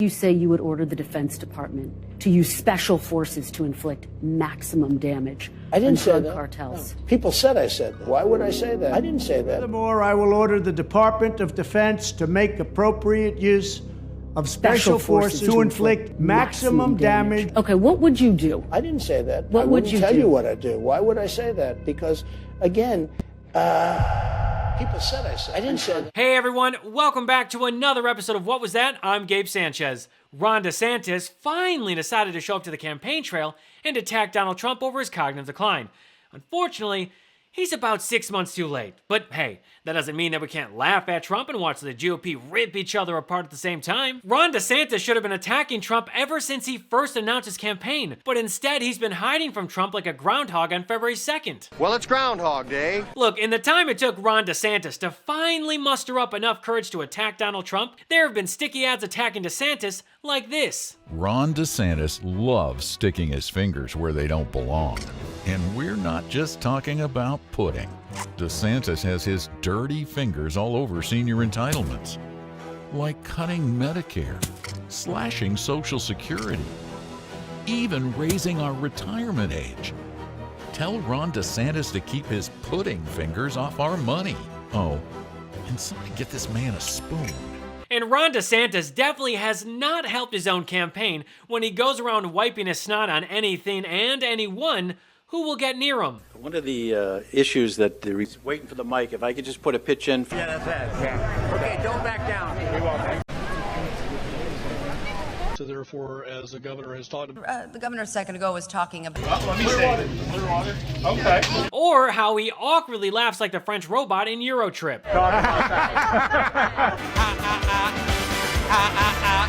You say you would order the Defense Department to use special forces to inflict maximum damage on drug cartels. No. People said I said that. Why would I say that? I didn't say that. Furthermore, I will order the Department of Defense to make appropriate use of special forces to inflict maximum damage. Okay, what would you do? I didn't say that. What would you do? I wouldn't tell you what I'd do. Why would I say that? Because, again, people said I said. I didn't say that. Hey everyone, welcome back to another episode of What Was That? I'm Gabe Sanchez. Ron DeSantis finally decided to show up to the campaign trail and attack Donald Trump over his cognitive decline. Unfortunately, he's about 6 months too late. But hey, that doesn't mean that we can't laugh at Trump and watch the GOP rip each other apart at the same time. Ron DeSantis should have been attacking Trump ever since he first announced his campaign, but instead he's been hiding from Trump like a groundhog on February 2nd. Well, it's Groundhog Day. Look, in the time it took Ron DeSantis to finally muster up enough courage to attack Donald Trump, there have been sticky ads attacking DeSantis like this. Ron DeSantis loves sticking his fingers where they don't belong. And we're not just talking about pudding. DeSantis has his dirty fingers all over senior entitlements, like cutting Medicare, slashing Social Security, even raising our retirement age. Tell Ron DeSantis to keep his pudding fingers off our money. Oh, and somebody get this man a spoon. And Ron DeSantis definitely has not helped his own campaign when he goes around wiping his snot on anything and anyone who will get near him. One of the issues that he's waiting for the mic. If I could just put a pitch in. Yeah, that's it. Yeah. Okay, don't back down. We won't. So therefore, as the governor has talked about... the governor a second ago was talking about... let me say it. Clear water. Okay. Or how he awkwardly laughs like the French robot in Eurotrip.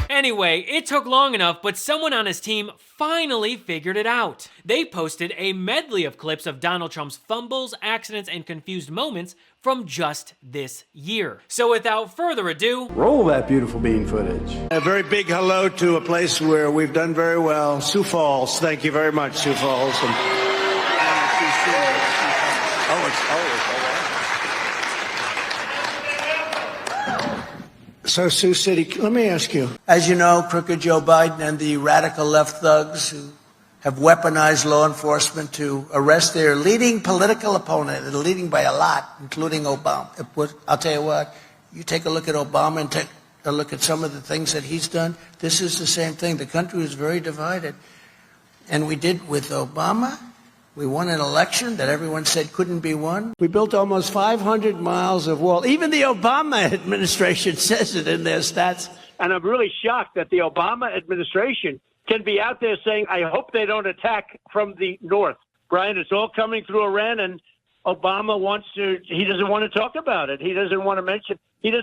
Anyway, it took long enough, but someone on his team finally figured it out. They posted a medley of clips of Donald Trump's fumbles, accidents, and confused moments from just this year. So without further ado, Roll that beautiful bean footage. A very big hello to a place where we've done very well, Sioux Falls. Thank you very much, Sioux Falls. So, Sioux City, let me ask you. As you know, crooked Joe Biden and the radical left thugs who have weaponized law enforcement to arrest their leading political opponent, and leading by a lot, including Obama. I'll tell you what, you take a look at Obama and take a look at some of the things that he's done. This is the same thing. The country is very divided. And we did with Obama. We won an election that everyone said couldn't be won. We built almost 500 miles of wall. Even the Obama administration says it in their stats. And I'm really shocked that the Obama administration can be out there saying, I hope they don't attack from the north. Brian, it's all coming through Iran, and Obama he doesn't want to talk about it. He doesn't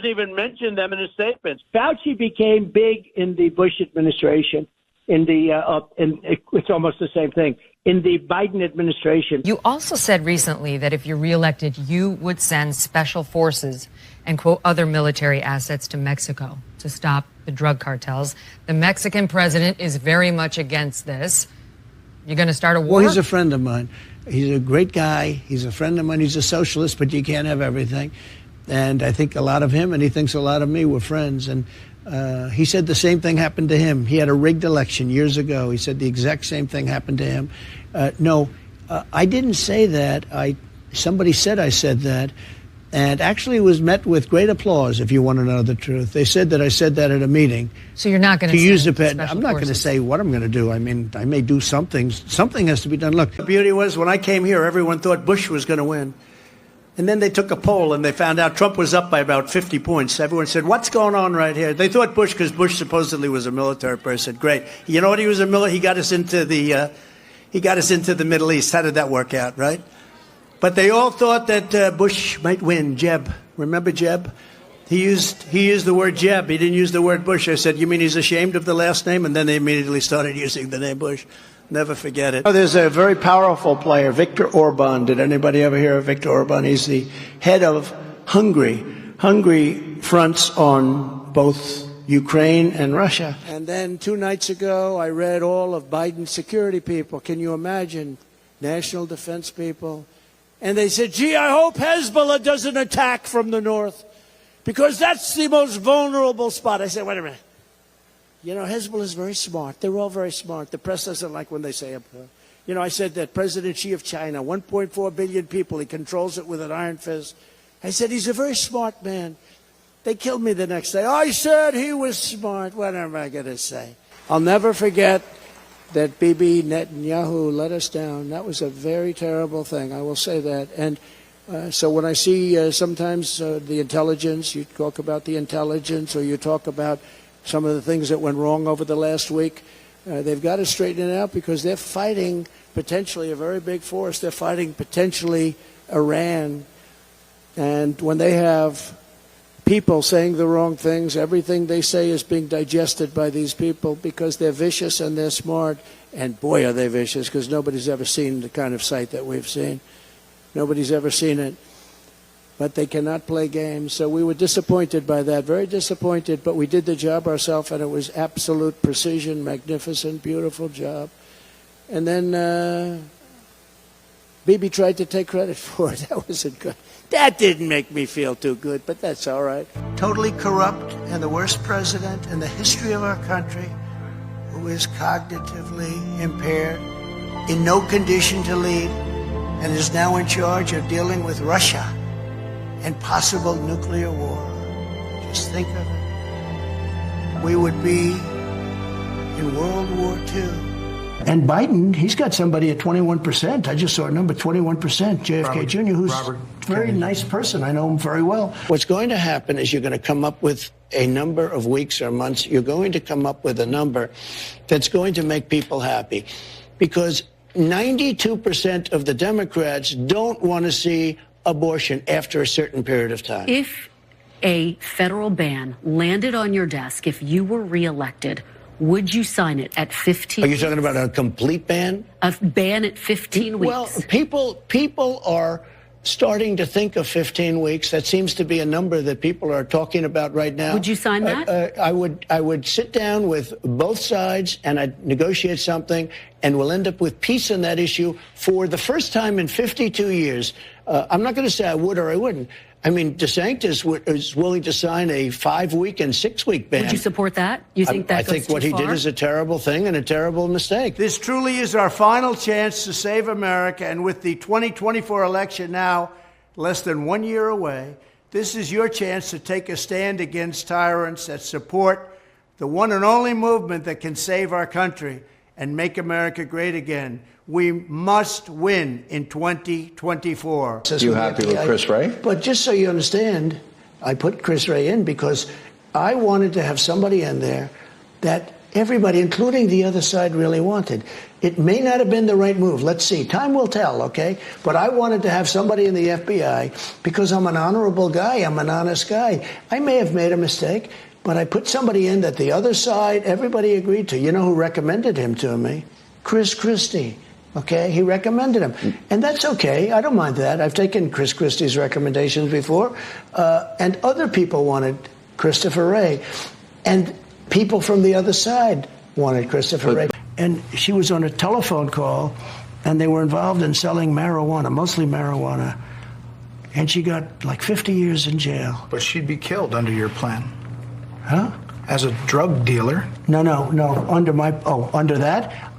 even mention them in his statements. Fauci became big in the Bush administration. It's almost the same thing. In the Biden administration. You also said recently that if you're reelected, you would send special forces and, quote, other military assets to Mexico to stop the drug cartels. The Mexican president is very much against this. You're going to start a war? Well, he's a friend of mine. He's a great guy. He's a friend of mine. He's a socialist, but you can't have everything. And I think a lot of him, and he thinks a lot of me. We're friends. And he said the same thing happened to him. He had a rigged election years ago. He said the exact same thing happened to him. No, I didn't say that. Somebody said I said that, and actually was met with great applause, if you want to know the truth. They said that I said that at a meeting. So you're not going to use the pen. I'm not going to say what I'm going to do. I mean, I may do something. Something has to be done. Look, the beauty was when I came here, everyone thought Bush was going to win. And then they took a poll and they found out Trump was up by about 50 points. Everyone said, what's going on right here? They thought Bush, because Bush supposedly was a military person. Great. You know what? He was he got us into the Middle East. How did that work out, right? But they all thought that Bush might win. Jeb. Remember Jeb? He used the word Jeb. He didn't use the word Bush. I said, you mean he's ashamed of the last name? And then they immediately started using the name Bush. Never forget it. There's a very powerful player, Viktor Orban. Did anybody ever hear of Viktor Orban? He's the head of Hungary. Hungary fronts on both Ukraine and Russia. And then 2 nights ago, I read all of Biden's security people. Can you imagine? National defense people. And they said, gee, I hope Hezbollah doesn't attack from the north, because that's the most vulnerable spot. I said, wait a minute. You know, Hezbollah is very smart. They're all very smart. The press doesn't like when they say it. You know, I said that President Xi of China, 1.4 billion people, he controls it with an iron fist. I said, he's a very smart man. They killed me the next day. I said he was smart. What am I going to say? I'll never forget that Bibi Netanyahu let us down. That was a very terrible thing. I will say that. And so when I see sometimes the intelligence, you talk about the intelligence or you talk about some of the things that went wrong over the last week, they've got to straighten it out because they're fighting potentially a very big force. They're fighting potentially Iran. And when they have people saying the wrong things, everything they say is being digested by these people because they're vicious and they're smart. And boy, are they vicious, because nobody's ever seen the kind of sight that we've seen. Nobody's ever seen it. But they cannot play games. So we were disappointed by that, very disappointed, but we did the job ourselves, and it was absolute precision, magnificent, beautiful job. And then Bibi tried to take credit for it. That wasn't good. That didn't make me feel too good, but that's all right. Totally corrupt and the worst president in the history of our country, who is cognitively impaired, in no condition to lead, and is now in charge of dealing with Russia and possible nuclear war. Just think of it. We would be in World War II. And Biden, he's got somebody at 21%. I just saw a number, 21%, JFK Jr., who's a very nice person. I know him very well. What's going to happen is you're going to come up with a number of weeks or months. You're going to come up with a number that's going to make people happy. Because 92% of the Democrats don't want to see abortion after a certain period of time. If a federal ban landed on your desk, if you were reelected, would you sign it at 15 Are you talking about a complete ban? A ban at 15 weeks. Well, people are starting to think of 15 weeks. That seems to be a number that people are talking about right now. Would you sign that? I would sit down with both sides and I'd negotiate something, and we'll end up with peace on that issue for the first time in 52 years. I'm not going to say I would or I wouldn't. I mean, DeSantis is willing to sign a 5-week and 6-week ban. Would you support that? You think that goes too far? I think what he did is a terrible thing and a terrible mistake. This truly is our final chance to save America, and with the 2024 election now less than 1 year away, this is your chance to take a stand against tyrants that support the one and only movement that can save our country and make America great again. We must win in 2024. You happy with Chris Wray? But just so you understand, I put Chris Wray in because I wanted to have somebody in there that everybody, including the other side, really wanted. It may not have been the right move. Let's see. Time will tell, okay? But I wanted to have somebody in the FBI because I'm an honorable guy. I'm an honest guy. I may have made a mistake, but I put somebody in that the other side, everybody agreed to. You know who recommended him to me? Chris Christie. Okay, he recommended him. And that's okay. I don't mind that. I've taken Chris Christie's recommendations before. And other people wanted Christopher Wray. And people from the other side wanted Christopher Wray. And she was on a telephone call, and they were involved in selling marijuana, mostly marijuana. And she got like 50 years in jail. But she'd be killed under your plan. Huh? As a drug dealer. No. Under that?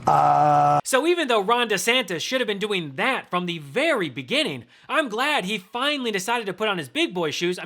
So even though Ron DeSantis should have been doing that from the very beginning, I'm glad he finally decided to put on his big boy shoes,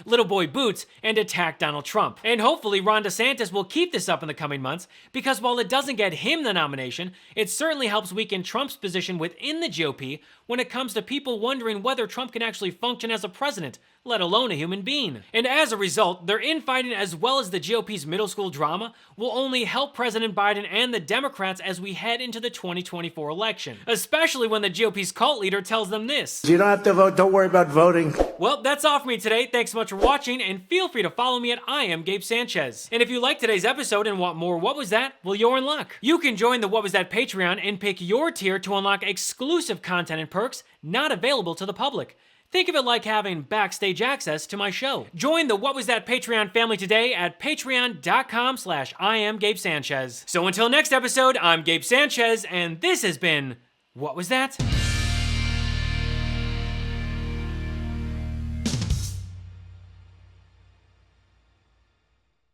little boy boots, and attack Donald Trump. And hopefully Ron DeSantis will keep this up in the coming months, because while it doesn't get him the nomination, it certainly helps weaken Trump's position within the GOP when it comes to people wondering whether Trump can actually function as a president, let alone a human being. And as a result, their infighting as well as the GOP's middle school drama will only help President Biden and the Democrats as we head into the 2024 election, especially when the GOP's cult leader tells them this. You don't have to vote. Don't worry about voting. Well, that's all for me today. Thanks so much for watching, and feel free to follow me at I Am Gabe Sanchez. And if you liked today's episode and want more What Was That? Well, you're in luck. You can join the What Was That Patreon and pick your tier to unlock exclusive content and perks not available to the public. Think of it like having backstage access to my show. Join the What Was That Patreon family today at patreon.com/IamGabeSanchez. So until next episode, I'm Gabe Sanchez, and this has been What Was That?